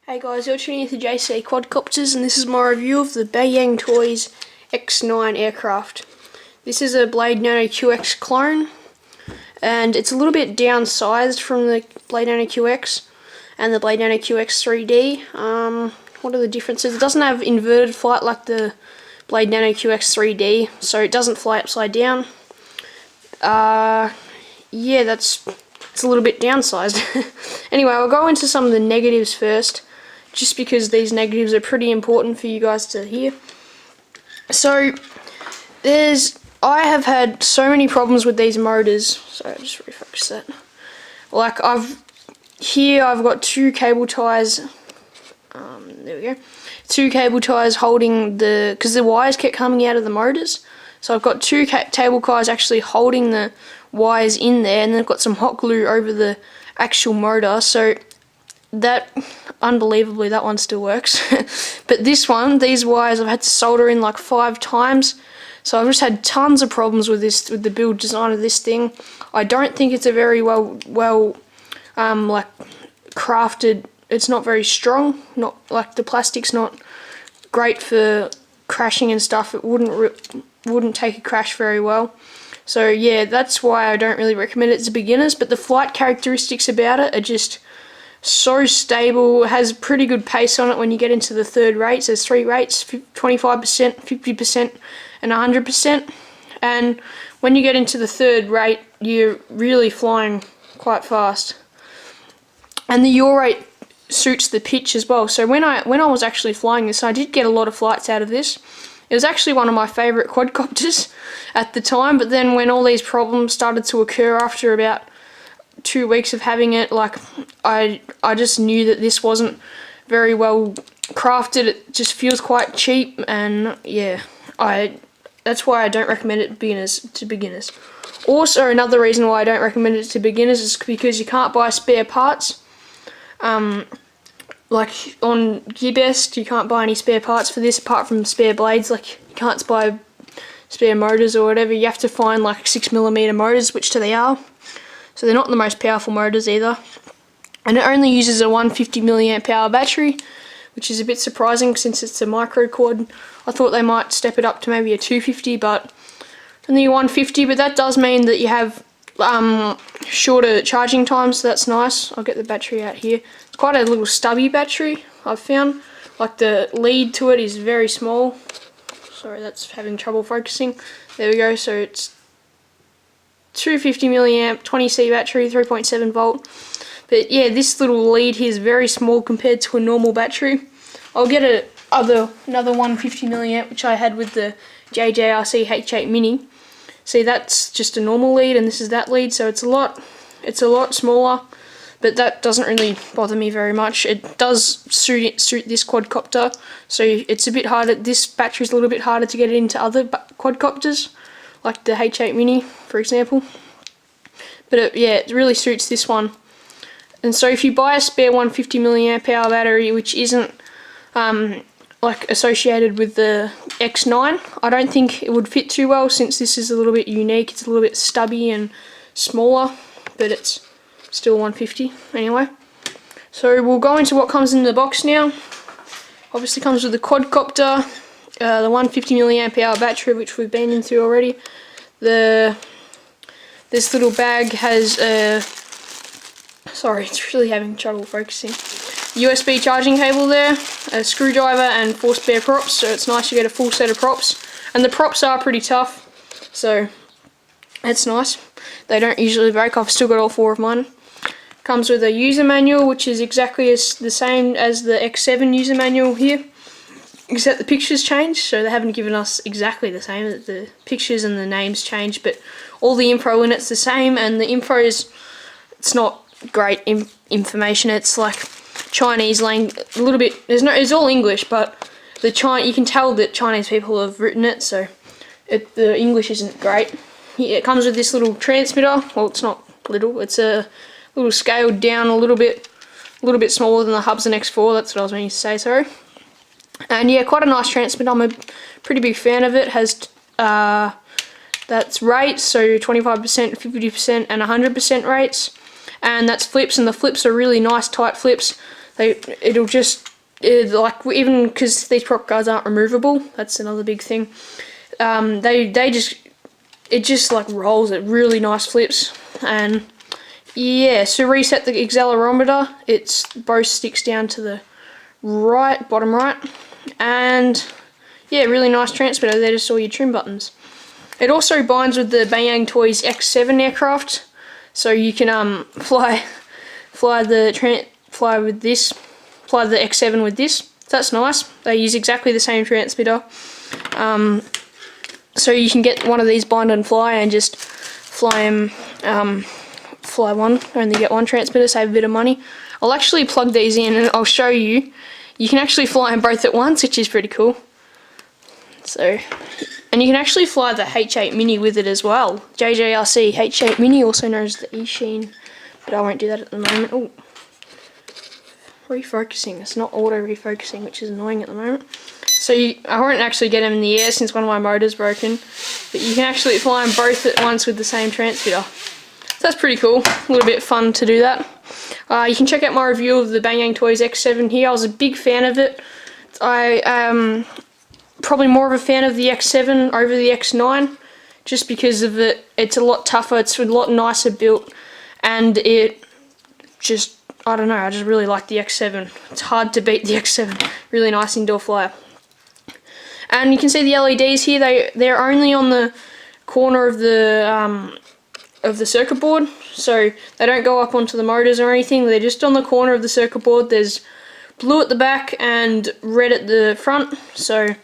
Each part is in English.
Hey guys, you're tuning in to JC Quadcopters, and this is my review of the BayangToys X9 aircraft. This is a Blade Nano QX clone, and it's a little bit downsized from the Blade Nano QX and the Blade Nano QX 3D. What are the differences? It doesn't have inverted flight like the Blade Nano QX 3D, so it doesn't fly upside down. Yeah, it's a little bit downsized. Anyway, I'll go into some of the negatives first, just because these negatives are pretty important for you guys to hear. So, I have had so many problems with these motors. Sorry, I'll just refocus that. Like, I've got two cable ties. There we go. Two cable ties holding because the wires kept coming out of the motors. So I've got two cable ties actually holding the wires in there, and then I've got some hot glue over the actual motor. So that, unbelievably, that one still works. But these wires I've had to solder in like 5 times. So I've just had tons of problems with the build design of this thing. I don't think it's a very well like crafted. It's not very strong. Not like the plastic's not great for crashing and stuff. It wouldn't take a crash very well. So yeah, that's why I don't really recommend it to beginners. But the flight characteristics about it are just so stable. It has pretty good pace on it when you get into the third rates. There's 3 rates, 25%, 50% and 100%. And when you get into the third rate, you're really flying quite fast. And the yaw rate suits the pitch as well. So when I was actually flying this, I did get a lot of flights out of this. It was actually one of my favourite quadcopters at the time, but then when all these problems started to occur after about 2 weeks of having it, like I just knew that this wasn't very well crafted. It just feels quite cheap, and yeah, that's why I don't recommend it to beginners. Also, another reason why I don't recommend it to beginners is because you can't buy spare parts. Like on GearBest, you can't buy any spare parts for this apart from spare blades. Like you can't buy spare motors or whatever. You have to find like 6mm motors, which they are. So they're not the most powerful motors either. And it only uses a 150 milliamp hour battery, which is a bit surprising since it's a micro quad. I thought they might step it up to maybe a 250, but only a 150. But that does mean that you have shorter charging times, so that's nice. I'll get the battery out here. It's quite a little stubby battery, I've found. Like the lead to it is very small. Sorry, that's having trouble focusing. There we go. So it's 250 milliamp, 20C battery, 3.7 volt. But yeah, this little lead here is very small compared to a normal battery. I'll get another 150 milliamp, which I had with the JJRC H8 Mini. See, that's just a normal lead, and this is that lead, so it's a lot smaller, but that doesn't really bother me very much. It does suit this quadcopter, so it's a bit harder. This battery's a little bit harder to get it into other quadcopters, like the H8 Mini, for example. But yeah, it really suits this one. And so if you buy a spare 150 milliamp hour battery, which isn't like associated with the X9, I don't think it would fit too well, since this is a little bit unique. It's a little bit stubby and smaller, but it's still 150 anyway. So we'll go into what comes in the box now. Obviously comes with the quadcopter, the 150 milliamp hour battery, which we've been into already. This little bag has a, sorry, it's really having trouble focusing, USB charging cable there, a screwdriver and 4 spare props, so it's nice to get a full set of props. And the props are pretty tough, so that's nice. They don't usually break. I've still got all 4 of mine. Comes with a user manual, which is exactly the same as the X7 user manual here, except the pictures changed, so they haven't given us exactly the same. The pictures and the names changed, but all the info in it's the same, and the info it's not great information. It's like Chinese language, a little bit. It's all English, but you can tell that Chinese people have written it, so the English isn't great. It comes with this little transmitter. Well, it's not little. It's a little scaled down a little bit smaller than the Hubsan X4. That's what I was meaning to say. Sorry. And yeah, quite a nice transmitter. I'm a pretty big fan of it. It has that's rates, so 25%, 50%, and 100% rates. And that's flips, and the flips are really nice tight flips. it'll just like, even because these prop guards aren't removable, that's another big thing. It just like rolls, it really nice flips. And yeah, so reset the accelerometer, it's both sticks down to the right, bottom right, and yeah, really nice transmitter. There just all your trim buttons. It also binds with the BayangToys X7 aircraft, so you can fly the X7 with this. So that's nice. They use exactly the same transmitter. So you can get one of these bind and fly and just fly one, only get one transmitter, save a bit of money. I'll actually plug these in and I'll show you. You can actually fly them both at once, which is pretty cool. So, and you can actually fly the H8 Mini with it as well. JJRC H8 Mini, also known as the E-Sheen, but I won't do that at the moment. Oh, refocusing. It's not auto refocusing, which is annoying at the moment. So I won't actually get them in the air since one of my motors broken, but you can actually fly them both at once with the same transmitter. So that's pretty cool. A little bit fun to do that. You can check out my review of the BayangToys X7 here. I was a big fan of it. I probably more of a fan of the X7 over the X9, just because of it's a lot tougher, it's a lot nicer built, and it just, I don't know, I just really like the X7. It's hard to beat the X7. Really nice indoor flyer. And you can see the LEDs here, they're only on the corner of the circuit board, so they don't go up onto the motors or anything. They're just on the corner of the circuit board. There's blue at the back and red at the front, so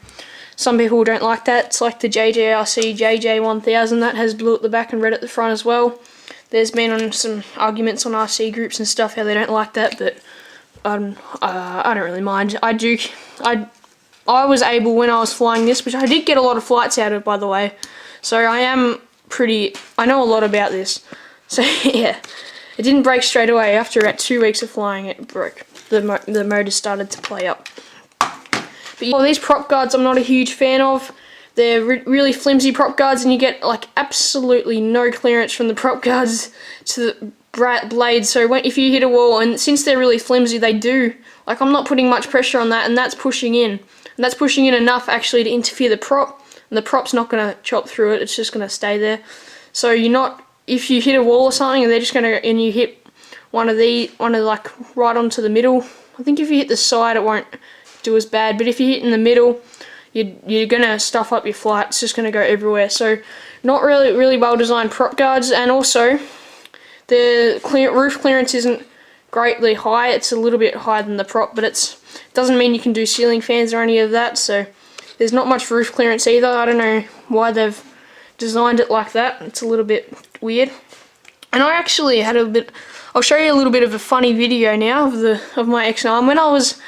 some people don't like that. It's like the JJRC JJ1000 that has blue at the back and red at the front as well. There's been some arguments on RC groups and stuff how they don't like that, but I don't really mind. I was able, when I was flying this, which I did get a lot of flights out of, by the way, so I know a lot about this. So yeah, it didn't break straight away. After about 2 weeks of flying, it broke. The motor started to play up. But yeah, these prop guards I'm not a huge fan of. They're really flimsy prop guards, and you get like absolutely no clearance from the prop guards to the blades. So if you hit a wall, and since they're really flimsy, like, I'm not putting much pressure on that, and that's pushing in. And that's pushing in enough actually to interfere the prop, and the prop's not going to chop through it, it's just going to stay there. So if you hit a wall or something, and you hit one of like right onto the middle, I think if you hit the side it won't do as bad, but if you hit in the middle, you're going to stuff up your flight. It's just going to go everywhere. So not really well designed prop guards, and also the roof clearance isn't greatly high. It's a little bit higher than the prop, but it doesn't mean you can do ceiling fans or any of that, so there's not much roof clearance either. I don't know why they've designed it like that. It's a little bit weird. And I actually had I'll show you a little bit of a funny video now of my X9. When I was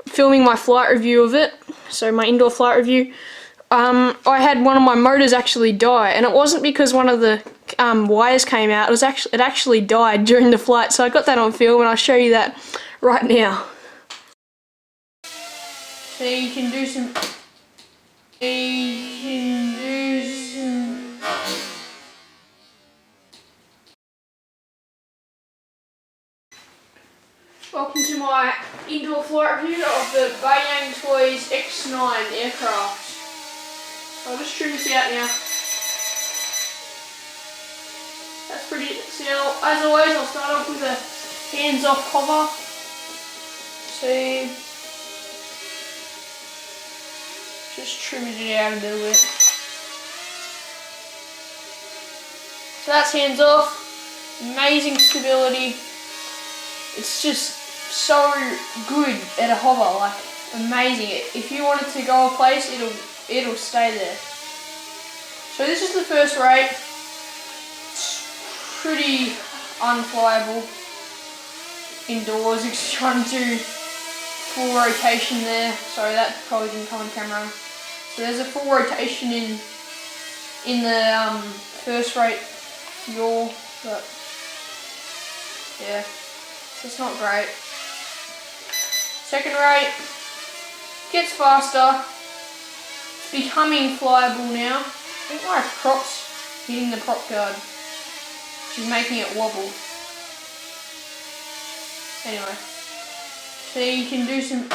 filming my flight review of it, so my indoor flight review, I had one of my motors actually die, and it wasn't because one of the wires came out. It actually died during the flight, so I got that on film, and I'll show you that right now. So you can do some. Welcome to my indoor flight review of the BayangToys X9 aircraft. So I'll just trim this out now. That's pretty. So as always, I'll start off with a hands-off hover. See, just trimming it out a little bit. So that's hands off. Amazing stability. It's just so good at a hover, like amazing. If you want it to go a place, it'll stay there. So this is the first rate. It's pretty unflyable indoors. It's trying to do full rotation there. Sorry, that probably didn't come on camera. So there's a full rotation in the first rate yaw, but yeah. It's not great. Second rate gets faster. It's becoming flyable now. I think my prop's hitting the prop guard, which is making it wobble. Anyway, So you can do some